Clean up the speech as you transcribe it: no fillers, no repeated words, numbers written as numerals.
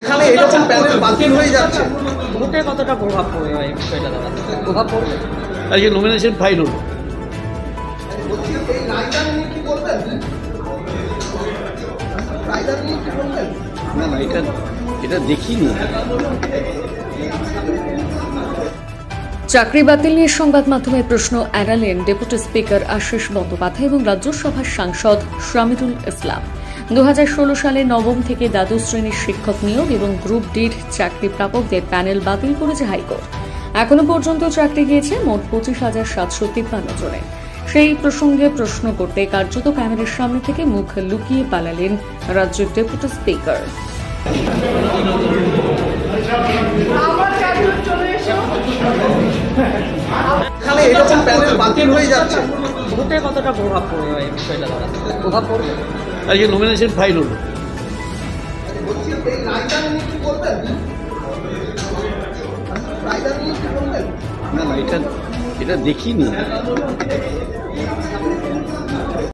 এখানে এরকম প্যানেল বাতিল হয়ে যাচ্ছে, ভোটে কতটা প্রভাব পড়বে এই বিষয়টা দাদা? প্রভাব পড়বে? আজকে নমিনেশন ফাইল হলো। বলছি এই রায়দান নিয়ে কি বলবেন? রায়দান নিয়ে কি বলবেন? না না, এটা দেখিনি। চাকরি বাতিল নিয়ে সংবাদ মাধ্যমের প্রশ্ন এড়ালেন ডেপুটি স্পিকার আশিস বন্দ্যোপাধ্যায় এবং রাজ্যসভার সাংসদ শামিরুল ইসলাম। 2016 সালে নবম থেকে দ্বাদশ শ্রেণীর শিক্ষক নিয়োগ এবং গ্রুপ ডির চাকরি প্রাপকদের প্যানেল বাতিল করেছে হাইকোর্ট। এখনো পর্যন্ত চাকরি গিয়েছে মোট 25,753 জনে। সেই প্রসঙ্গে প্রশ্ন করতে কার্যত ক্যামেরার সামনে থেকে মুখ লুকিয়ে পালালেন রাজ্যের ডেপুটি স্পিকার। এখানে এরকম প্যানেল বাতিল হয়ে যাচ্ছে, ভোটে কতটা প্রভাব পড়বে এই বিষয়টা দাদা? প্রভাব পড়বে? আজকে নমিনেশন ফাইল হলো। বলছি এই রায়দান নিয়ে কি বলবেন? রায়দান নিয়ে কি বলবেন? না না, এটা দেখিনি।